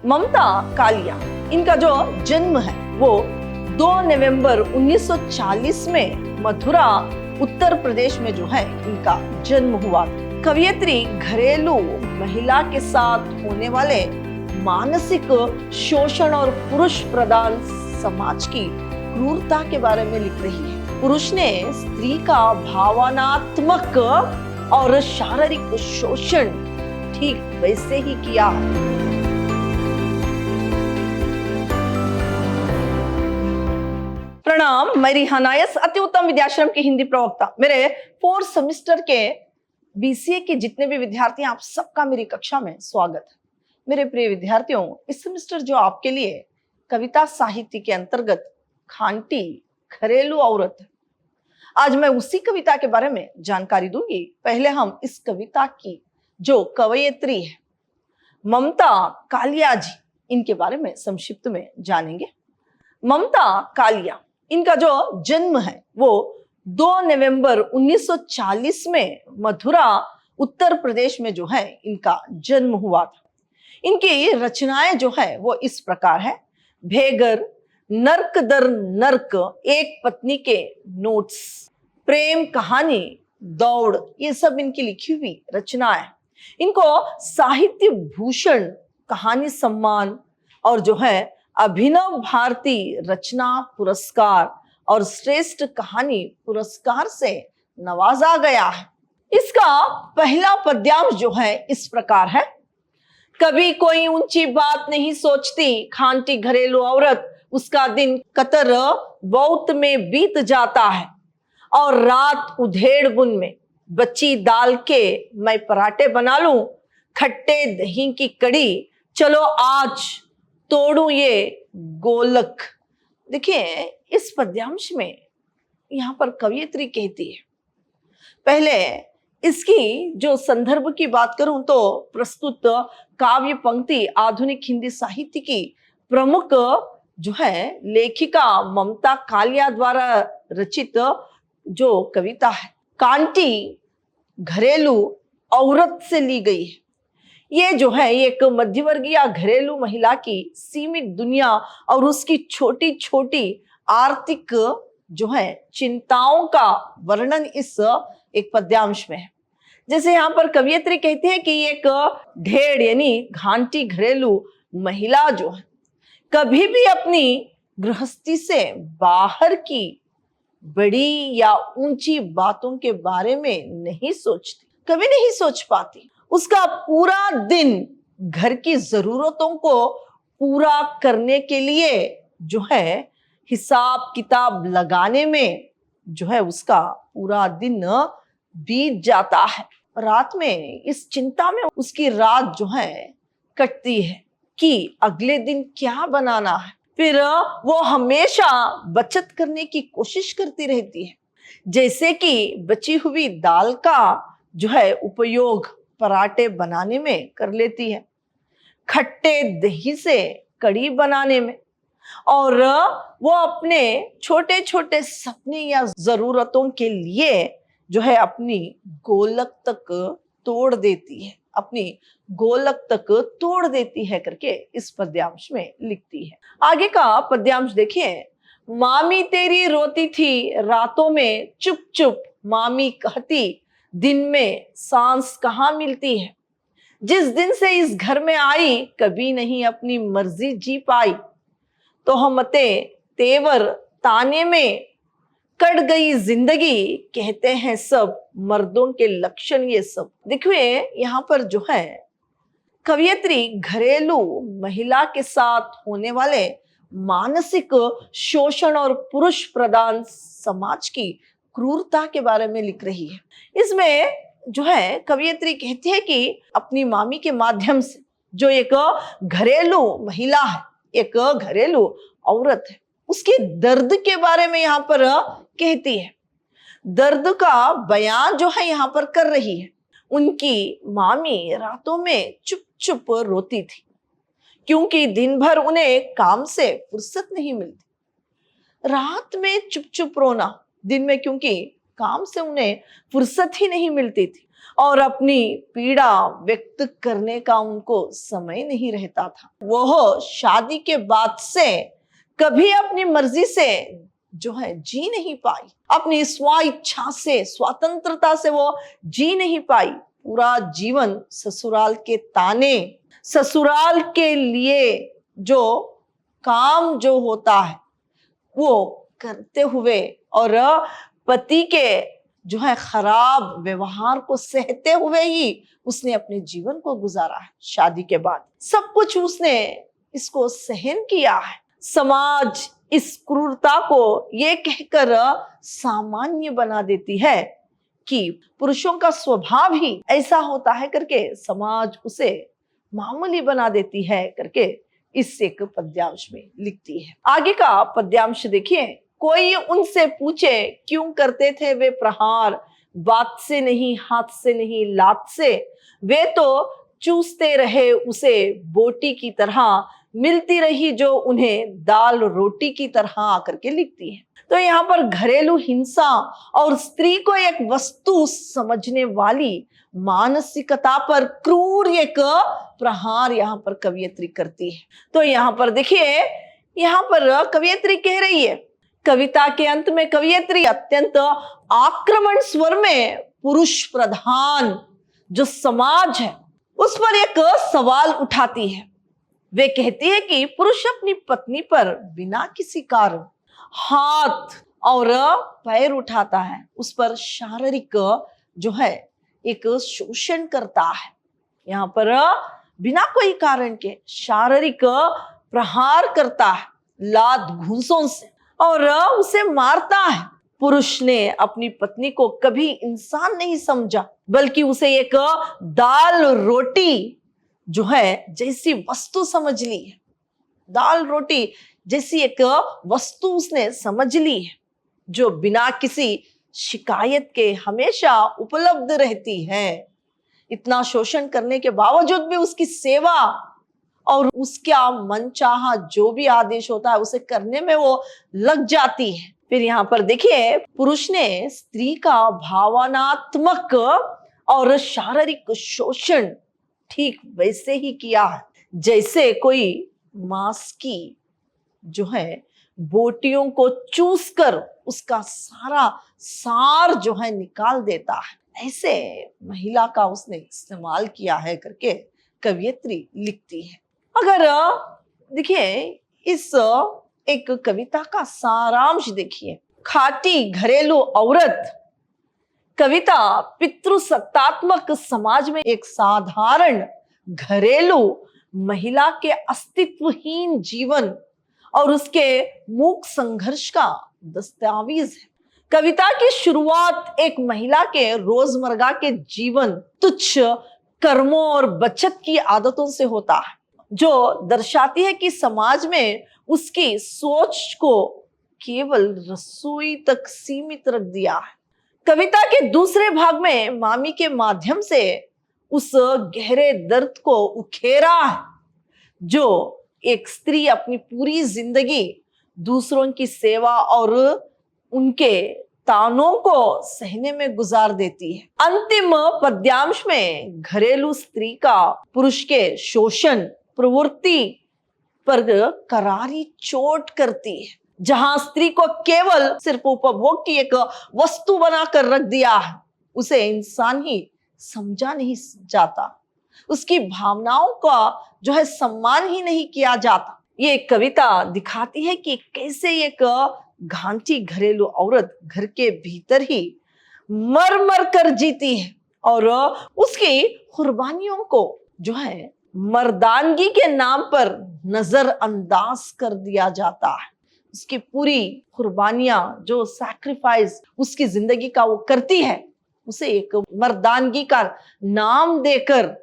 ममता कालिया, इनका जो जन्म है वो 2 नवंबर 1940 में मथुरा उत्तर प्रदेश में जो है इनका जन्म हुआ। कवयित्री घरेलू महिला के साथ होने वाले मानसिक शोषण और पुरुष प्रधान समाज की क्रूरता के बारे में लिख रही है। पुरुष ने स्त्री का भावनात्मक और शारीरिक शोषण ठीक वैसे ही किया। प्रणाम, मैं रिहाना यस, अति उत्तम विद्याश्रम की हिंदी प्रवक्ता। मेरे 4th सेमेस्टर के बीसीए के जितने भी विद्यार्थी हैं, आप सबका मेरी कक्षा में स्वागत है। मेरे प्रिय विद्यार्थियों, इस सेमेस्टर जो आपके लिए कविता साहित्य के अंतर्गत खांटी घरेलू औरत है, आज मैं उसी कविता के बारे में जानकारी दूंगी। पहले हम इस कविता की जो कवयित्री है ममता कालिया जी, इनके बारे में संक्षिप्त में जानेंगे। ममता कालिया, इनका जो जन्म है वो 2 नवंबर 1940 में मथुरा उत्तर प्रदेश में जो है इनका जन्म हुआ था। इनकी रचनाएं जो है वो इस प्रकार है। भेगर, नर्क दर नर्क, एक पत्नी के नोट्स, प्रेम कहानी, दौड़, ये सब इनकी लिखी हुई रचनाएं। इनको साहित्य भूषण कहानी सम्मान और जो है अभिनव भारती रचना पुरस्कार और श्रेष्ठ कहानी पुरस्कार से नवाजा गया है। इसका पहला पद्यांश जो है इस प्रकार है। कभी कोई ऊंची बात नहीं सोचती, खांटी घरेलू औरत, उसका दिन कतर बहुत में बीत जाता है और रात उधेड़ बुन में। बच्ची दाल के मैं पराठे बना लूं, खट्टे दही की कड़ी, चलो आज तोड़ू ये गोलक। देखिए, इस पद्यांश में यहाँ पर कवयित्री कहती है। पहले इसकी जो संदर्भ की बात करूं तो प्रस्तुत काव्य पंक्ति आधुनिक हिंदी साहित्य की प्रमुख जो है लेखिका ममता कालिया द्वारा रचित जो कविता है, कांटी घरेलू औरत से ली गई है। ये जो है एक मध्यवर्गीय घरेलू महिला की सीमित दुनिया और उसकी छोटी छोटी आर्थिक जो है चिंताओं का वर्णन इस एक पद्यांश में है। जैसे यहाँ पर कवयित्री कहती है कि एक ढेड़ यानी घांटी घरेलू महिला जो है कभी भी अपनी गृहस्थी से बाहर की बड़ी या ऊंची बातों के बारे में नहीं सोचती, कभी नहीं सोच पाती। उसका पूरा दिन घर की जरूरतों को पूरा करने के लिए जो है हिसाब किताब लगाने में जो है उसका पूरा दिन बीत जाता है। रात में इस चिंता में उसकी रात जो है कटती है कि अगले दिन क्या बनाना है। फिर वो हमेशा बचत करने की कोशिश करती रहती है। जैसे कि बची हुई दाल का जो है उपयोग पराठे बनाने में कर लेती है, खट्टे दही से कड़ी बनाने में, और वो अपने छोटे छोटे सपने या जरूरतों के लिए जो है अपनी गोलक तक तोड़ देती है, अपनी गोलक तक तोड़ देती है करके इस पद्यांश में लिखती है। आगे का पद्यांश देखिए। मामी तेरी रोती थी रातों में चुप चुप, मामी कहती दिन में सांस कहाँ मिलती है। जिस दिन से इस घर में आई कभी नहीं अपनी मर्जी जी पाई, तो हमते तेवर ताने में कट गई जिंदगी, कहते हैं सब मर्दों के लक्षण ये सब। देखिए, यहाँ पर जो है कवयित्री घरेलू महिला के साथ होने वाले मानसिक शोषण और पुरुष प्रधान समाज की क्रूरता के बारे में लिख रही है। इसमें जो है कवयित्री कहती है कि अपनी मामी के माध्यम से जो एक घरेलू महिला है, एक घरेलू औरत है, उसके दर्द के बारे में यहाँ पर कहती है। दर्द का बयान जो है यहाँ पर कर रही है। उनकी मामी रातों में चुप चुप रोती थी क्योंकि दिन भर उन्हें काम से फुर्सत नहीं मिलती। रात में चुप चुप रोना, दिन में क्योंकि काम से उन्हें फुर्सत ही नहीं मिलती थी। और अपनी पीड़ा व्यक्त करने का उनको समय नहीं रहता था। वह शादी के बाद से कभी अपनी मर्जी से जो है जी नहीं पाई, अपनी स्व इच्छा से, स्वतंत्रता से वो जी नहीं पाई। पूरा जीवन ससुराल के ताने, ससुराल के लिए जो काम जो होता है वो करते हुए और पति के जो है खराब व्यवहार को सहते हुए ही उसने अपने जीवन को गुजारा है। शादी के बाद सब कुछ उसने इसको सहन किया है। समाज इस क्रूरता को ये कहकर सामान्य बना देती है कि पुरुषों का स्वभाव ही ऐसा होता है करके समाज उसे मामूली बना देती है करके इस एक पद्यांश में लिखती है। आगे का पद्यांश देखिए। कोई उनसे पूछे क्यों करते थे वे प्रहार, बात से नहीं, हाथ से नहीं, लात से, वे तो चूसते रहे उसे बोटी की तरह, मिलती रही जो उन्हें दाल रोटी की तरह आकर के लिखती है। तो यहाँ पर घरेलू हिंसा और स्त्री को एक वस्तु समझने वाली मानसिकता पर क्रूर एक प्रहार यहाँ पर कवियत्री करती है। तो यहाँ पर देखिए, यहाँ पर कवियत्री कह रही है, कविता के अंत में कवियत्री अत्यंत आक्रमण स्वर में पुरुष प्रधान जो समाज है उस पर एक सवाल उठाती है। वे कहती है कि पुरुष अपनी पत्नी पर बिना किसी कारण हाथ और पैर उठाता है, उस पर शारीरिक जो है एक शोषण करता है। यहाँ पर बिना कोई कारण के शारीरिक प्रहार करता है लात घूंसों से और उसे मारता है। पुरुष ने अपनी पत्नी को कभी इंसान नहीं समझा, बल्कि उसे एक दाल रोटी जो है जैसी वस्तु समझ ली है। दाल रोटी जैसी एक वस्तु उसने समझ ली है जो बिना किसी शिकायत के हमेशा उपलब्ध रहती है। इतना शोषण करने के बावजूद भी उसकी सेवा और उसका मनचाहा जो भी आदेश होता है उसे करने में वो लग जाती है। फिर यहाँ पर देखिए, पुरुष ने स्त्री का भावनात्मक और शारीरिक शोषण ठीक वैसे ही किया है जैसे कोई मांस की जो है बोटियों को चूस कर उसका सारा सार जो है निकाल देता है, ऐसे महिला का उसने इस्तेमाल किया है करके कवियत्री लिखती है। अगर देखिए इस एक कविता का सारांश देखिए, खाटी घरेलू औरत कविता पितृसत्तात्मक समाज में एक साधारण घरेलू महिला के अस्तित्वहीन जीवन और उसके मूक संघर्ष का दस्तावेज है। कविता की शुरुआत एक महिला के रोजमर्रा के जीवन, तुच्छ कर्मों और बचत की आदतों से होता है, जो दर्शाती है कि समाज में उसकी सोच को केवल रसोई तक सीमित रख दिया है। कविता के दूसरे भाग में मामी के माध्यम से उस गहरे दर्द को उखेरा है जो एक स्त्री अपनी पूरी जिंदगी दूसरों की सेवा और उनके तानों को सहने में गुजार देती है। अंतिम पद्यांश में घरेलू स्त्री का पुरुष के शोषण प्रवृत्ति पर करारी चोट करती है, जहां स्त्री को केवल सिर्फ उपभोग की एक वस्तु बनाकर रख दिया है, उसे इंसान ही समझा नहीं जाता, उसकी भावनाओं का जो है सम्मान ही नहीं किया जाता। ये कविता दिखाती है कि कैसे एक घांटी घरेलू औरत घर के भीतर ही मर मर कर जीती है और उसकी कुर्बानियों को जो है मर्दानगी के नाम पर नजरअंदाज कर दिया जाता है। उसकी पूरी कुर्बानियां जो सैक्रिफाइस उसकी जिंदगी का वो करती है, उसे एक मर्दानगी का नाम देकर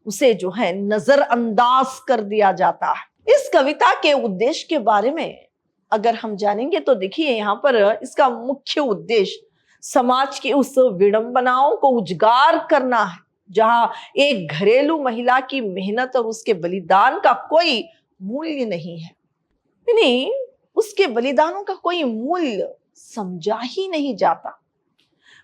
उसे जो है नजरअंदाज कर दिया जाता है। इस कविता के उद्देश्य के बारे में अगर हम जानेंगे तो देखिए, यहाँ पर इसका मुख्य उद्देश्य समाज की उस विडंबनाओं को उजागर करना है जहां एक घरेलू महिला की मेहनत और उसके बलिदान का कोई मूल्य नहीं है, यानी उसके बलिदानों का कोई मूल्य समझा ही नहीं जाता।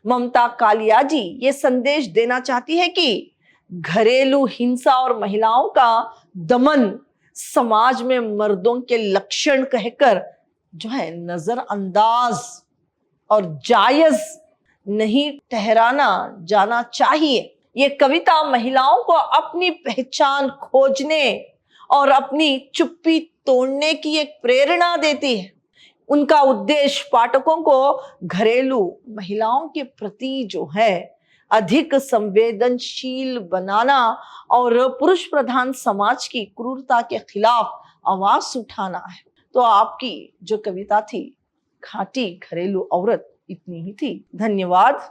ममता कालियाजी ये संदेश देना चाहती है कि घरेलू हिंसा और महिलाओं का दमन समाज में मर्दों के लक्षण कहकर जो है नजरअंदाज और जायज नहीं ठहराना जाना चाहिए। ये कविता महिलाओं को अपनी पहचान खोजने और अपनी चुप्पी तोड़ने की एक प्रेरणा देती है। उनका उद्देश्य पाठकों को घरेलू महिलाओं के प्रति जो है अधिक संवेदनशील बनाना और पुरुष प्रधान समाज की क्रूरता के खिलाफ आवाज उठाना है। तो आपकी जो कविता थी खाटी घरेलू औरत इतनी ही थी। धन्यवाद।